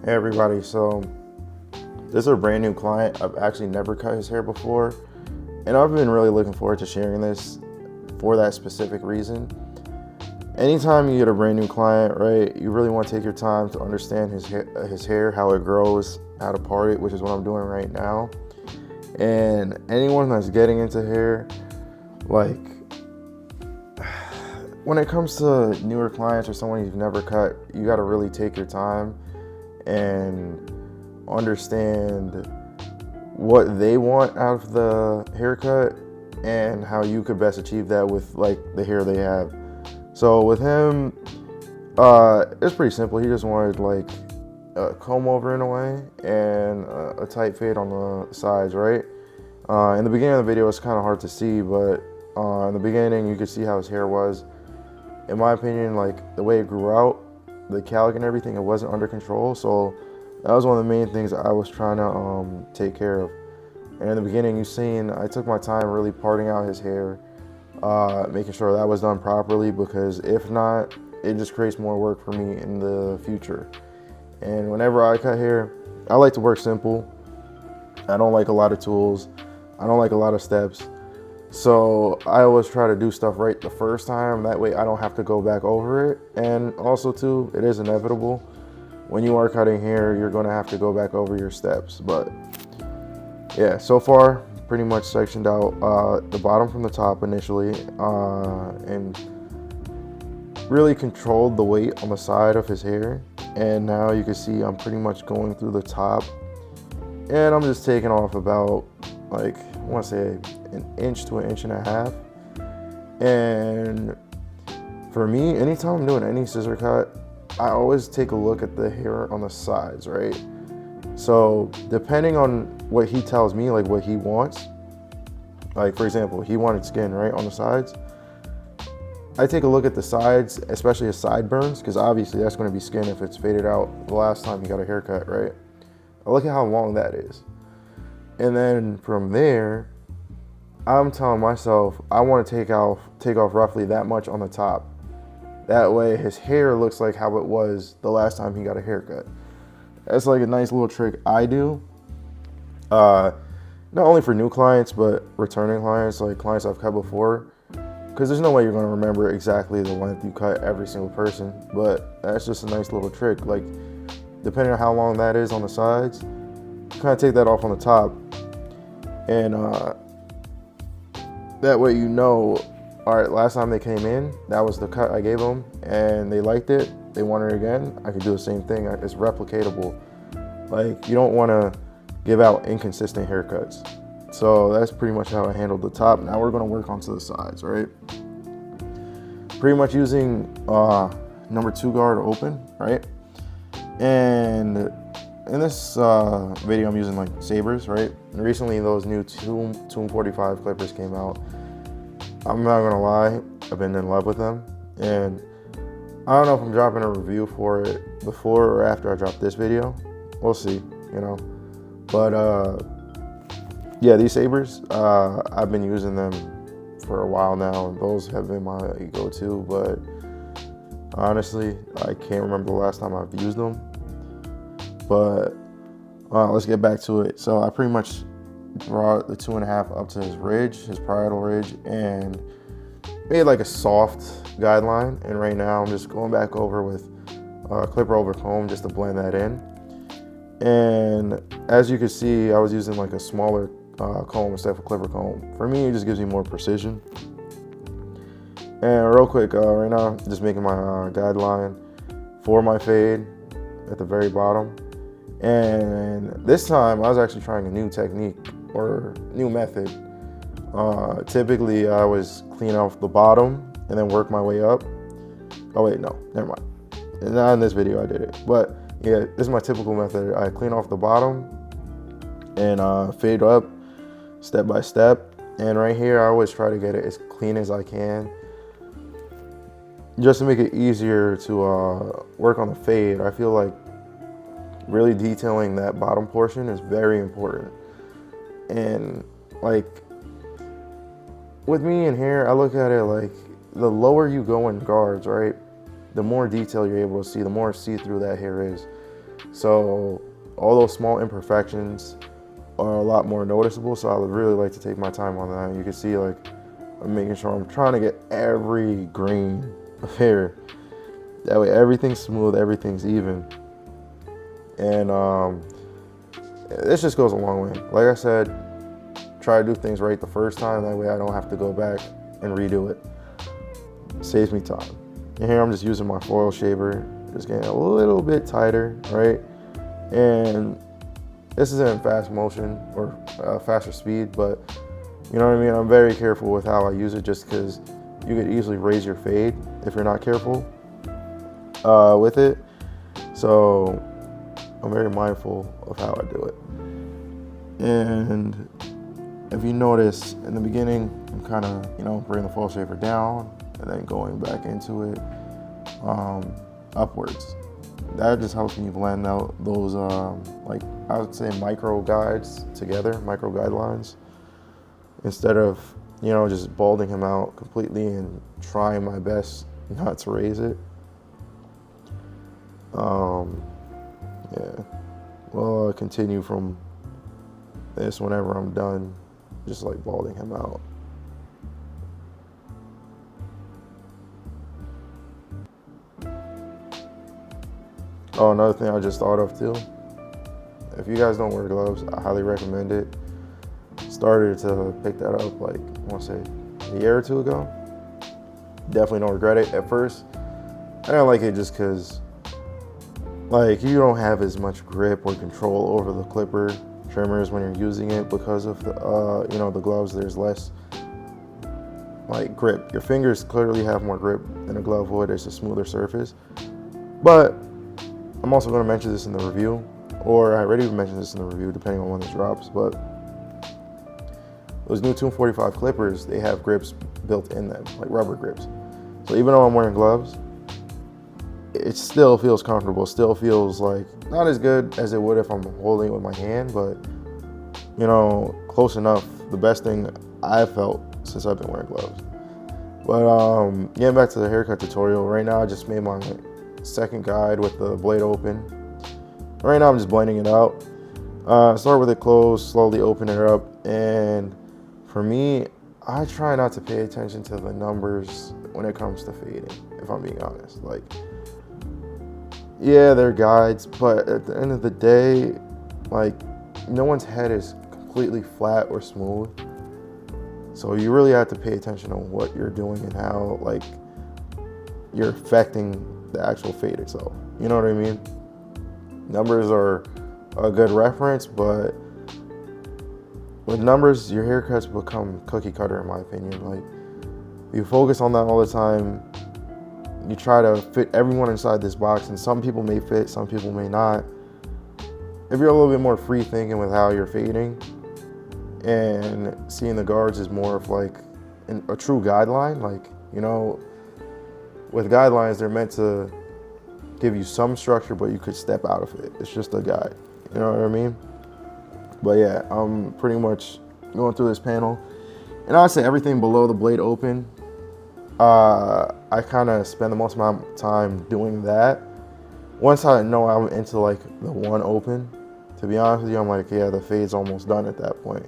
Hey everybody, so this is a brand new client. I've actually never cut his hair before, and I've been really looking forward to sharing this for that specific reason. Anytime you get a brand new client, right, you really want to take your time to understand his hair, how it grows, how to part it, which is what I'm doing right now. And anyone that's getting into hair, like when it comes to newer clients or someone you've never cut, you got to really take your time and understand what they want out of the haircut and how you could best achieve that with like the hair they have. So with him, it's pretty simple. He just wanted like a comb over in a way and a tight fade on the sides, right? In the beginning of the video, it's kind of hard to see, but in the beginning, you could see how his hair was. In my opinion, like the way it grew out, the calic and everything, it wasn't under control. So that was one of the main things I was trying to take care of. And in the beginning, you seen I took my time really parting out his hair, making sure that was done properly, because if not, it just creates more work for me in the future. And whenever I cut hair, I like to work simple. I don't like a lot of tools. I don't like a lot of steps. So I always try to do stuff right the first time. That way I don't have to go back over it. And also too, it is inevitable. When you are cutting hair, you're going to have to go back over your steps. But yeah, so far, pretty much sectioned out the bottom from the top initially, and really controlled the weight on the side of his hair. And now you can see I'm pretty much going through the top, and I'm just taking off about, like, I want to say an inch to an inch and a half. And for me, anytime I'm doing any scissor cut, I always take a look at the hair on the sides, right? So depending on what he tells me, like what he wants, like for example, he wanted skin, right, on the sides. I take a look at the sides, especially his sideburns, because obviously that's going to be skin if it's faded out the last time he got a haircut, right? I look at how long that is. And then from there, I'm telling myself I want to take off roughly that much on the top. That way his hair looks like how it was the last time he got a haircut. That's like a nice little trick I do. Not only for new clients, but returning clients, like clients I've cut before. Because there's no way you're going to remember exactly the length you cut every single person. But that's just a nice little trick. Like, depending on how long that is on the sides, kind of take that off on the top. And that way you know, all right, last time they came in, that was the cut I gave them, and they liked it, they wanted it again, I could do the same thing. It's replicatable. Like, you don't want to give out inconsistent haircuts. So that's pretty much how I handled the top. Now we're going to work onto the sides, right? Pretty much using number 2 guard open, right? And in this video, I'm using like sabers, right? And recently, those new Tomb 45 clippers came out. I'm not gonna lie, I've been in love with them, and I don't know if I'm dropping a review for it before or after I drop this video. We'll see, you know. But yeah, these sabers, I've been using them for a while now, and those have been my go-to. But honestly, I can't remember the last time I've used them. But let's get back to it. So I pretty much brought the 2.5 up to his ridge, his parietal ridge, and made like a soft guideline. And right now I'm just going back over with clipper over comb just to blend that in. And as you can see, I was using like a smaller comb instead of a clipper comb. For me, it just gives me more precision. And real quick, right now, I'm just making my guideline for my fade at the very bottom. And this time I was actually trying a new technique or new method. Typically I was clean off the bottom and then work my way up. Oh wait, no, never mind. Not in this video I did it. But yeah, this is my typical method. I clean off the bottom and fade up step by step. And right here, I always try to get it as clean as I can, just to make it easier to work on the fade. I feel like really detailing that bottom portion is very important. And like with me in hair, I look at it like the lower you go in guards, right, the more detail you're able to see, the more see-through that hair is. So all those small imperfections are a lot more noticeable. So I would really like to take my time on that. You can see like I'm making sure I'm trying to get every grain of hair. That way everything's smooth, everything's even. And this just goes a long way. Like I said, try to do things right the first time. That way I don't have to go back and redo it. Saves me time. And here I'm just using my foil shaver, just getting a little bit tighter, right? And this isn't in fast motion or faster speed, but you know what I mean? I'm very careful with how I use it just because you could easily raise your fade if you're not careful with it. So I'm very mindful of how I do it. And if you notice in the beginning, I'm kind of, bringing the foil shaver down and then going back into it upwards. That just helps me blend out those, like I would say micro guides together, micro guidelines, instead of, just balding him out completely and trying my best not to raise it. Yeah, well, I'll continue from this whenever I'm done, just like balding him out. Oh, another thing I just thought of too. If you guys don't wear gloves, I highly recommend it. Started to pick that up like, I want to say a year or two ago. Definitely don't regret it. At first, I didn't like it just because like you don't have as much grip or control over the clipper trimmers when you're using it because of the, the gloves. There's less like grip. Your fingers clearly have more grip than a glove would. It's a smoother surface. But I'm also going to mention this in the review, or I already mentioned this in the review, depending on when this drops. But those new 245 clippers, they have grips built in them, like rubber grips. So even though I'm wearing gloves, it still feels comfortable. Still feels like not as good as it would if I'm holding it with my hand, but close enough. The best thing I've felt since I've been wearing gloves. But getting back to the haircut tutorial, right now I just made my second guide with the blade open. Right now I'm just blending it out. Start with it closed, slowly open it up, and for me, I try not to pay attention to the numbers when it comes to fading, if I'm being honest. Like, yeah, they're guides, but at the end of the day, like, no one's head is completely flat or smooth. So you really have to pay attention to what you're doing and how, like, you're affecting the actual fade itself. You know what I mean? Numbers are a good reference, but with numbers, your haircuts become cookie cutter, in my opinion. Like, you focus on that all the time. You try to fit everyone inside this box, and some people may fit, some people may not. If you're a little bit more free thinking with how you're fading, and seeing the guards is more of like a true guideline, like, with guidelines, they're meant to give you some structure, but you could step out of it. It's just a guide. You know what I mean? But yeah, I'm pretty much going through this panel. And I'd say everything below the blade open, I kind of spend the most amount of time doing that. Once I know I'm into like the one open, to be honest with you, I'm like, yeah, the fade's almost done at that point,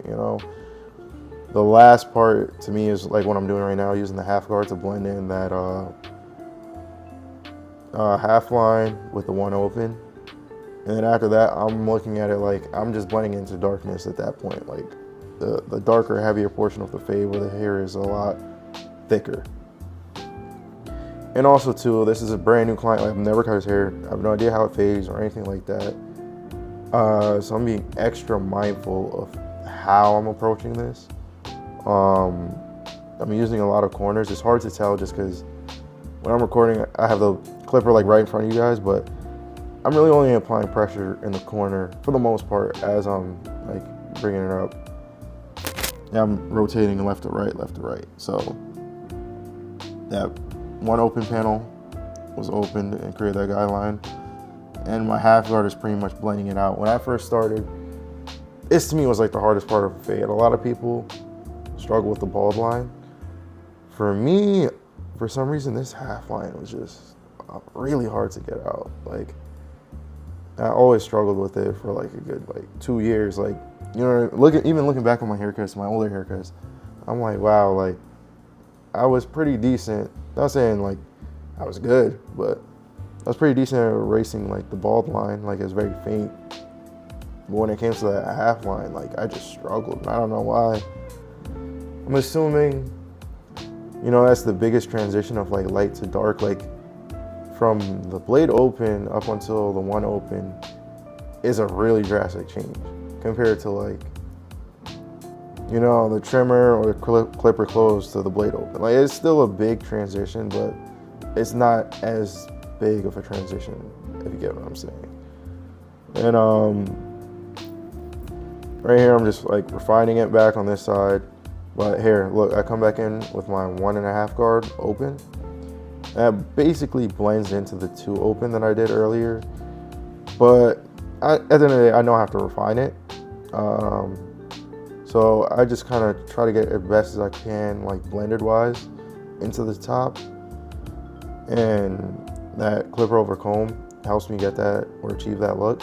The last part to me is like what I'm doing right now, using the half guard to blend in that half line with the one open. And then after that, I'm looking at it like I'm just blending into darkness at that point. Like the darker, heavier portion of the fade where the hair is a lot thicker. And also too, this is a brand new client. Like, I've never cut his hair. I have no idea how it fades or anything like that. So I'm being extra mindful of how I'm approaching this. I'm using a lot of corners. It's hard to tell just because when I'm recording, I have the clipper like right in front of you guys, but I'm really only applying pressure in the corner for the most part as I'm like bringing it up. Yeah, I'm rotating left to right, left to right. So that one open panel was opened and created that guideline. And my half guard is pretty much blending it out. When I first started, this to me was like the hardest part of a fade. A lot of people struggle with the bald line. For me, for some reason, this half line was just really hard to get out. Like, I always struggled with it for like a good like 2 years. Like, you know, even looking back on my haircuts, my older haircuts, I'm like, wow, like I was pretty decent. Not saying like I was good, but I was pretty decent at erasing like the bald line. Like, it's very faint. But when it came to that half line, like I just struggled. And I don't know why. I'm assuming, you know, that's the biggest transition of like light to dark. Like, from the blade open up until the one open is a really drastic change compared to like, you know, the trimmer or the clipper closed to the blade open. Like, it's still a big transition, but it's not as big of a transition, if you get what I'm saying. And right here, I'm just like refining it back on this side. But here, look, I come back in with my 1.5 guard open. That basically blends into the 2 open that I did earlier. But at the end of the day, I know I have to refine it. So I just kind of try to get it as best as I can, like blended wise, into the top. And that clipper over comb helps me get that or achieve that look.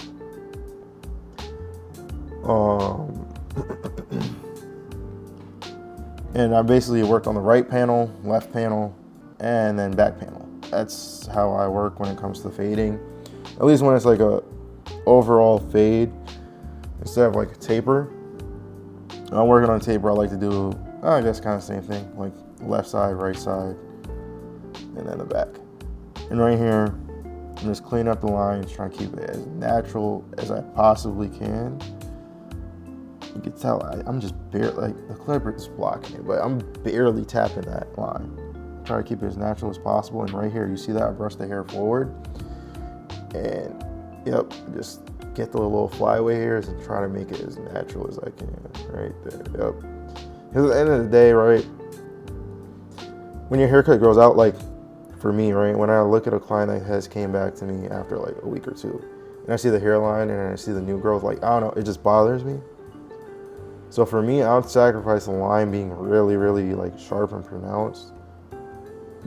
And I basically worked on the right panel, left panel, and then back panel. That's how I work when it comes to fading. At least when it's like a overall fade instead of like a taper. I'm working on taper. I like to do, I guess, kind of the same thing, like left side, right side, and then the back. And right here, I'm just cleaning up the lines, trying to keep it as natural as I possibly can. You can tell I'm just barely, like the clipper is blocking it, but I'm barely tapping that line. Try to keep it as natural as possible. And right here, you see that I brushed the hair forward. And yep, just get the little flyaway hairs and try to make it as natural as I can. Right there, yep. Because at the end of the day, right, when your haircut grows out, like for me, right, when I look at a client that has came back to me after like a week or two, and I see the hairline and I see the new growth, like, I don't know, it just bothers me. So for me, I would sacrifice the line being really, really like sharp and pronounced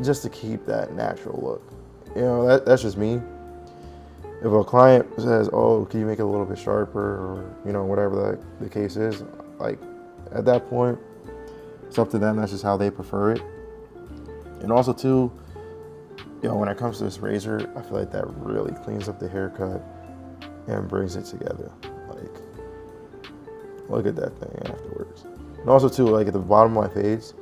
just to keep that natural look. You know, that's just me. If a client says, oh, can you make it a little bit sharper, or, you know, whatever the case is, like at that point, it's up to them. That's just how they prefer it. And also too, you know, when it comes to this razor, I feel like that really cleans up the haircut and brings it together. Like, look at that thing afterwards. And also too, like at the bottom of my fades,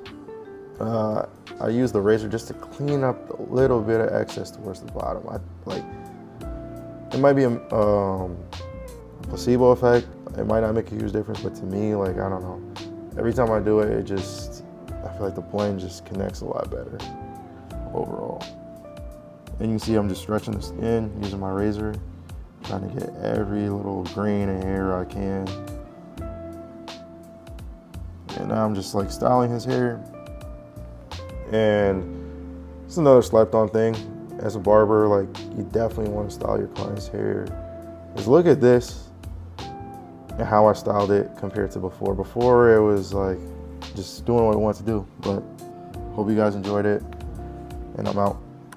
I use the razor just to clean up a little bit of excess towards the bottom. It might be a placebo effect. It might not make a huge difference, but to me, like, I don't know. Every time I do it, I feel like the blend just connects a lot better overall. And you can see I'm just stretching the skin using my razor, trying to get every little grain of hair I can. And now I'm just like styling his hair. And it's another slept on thing. As a barber, like, you definitely want to style your client's hair. Just look at this and how I styled it compared to before. Before, it was like just doing what I want to do. But hope you guys enjoyed it, and I'm out.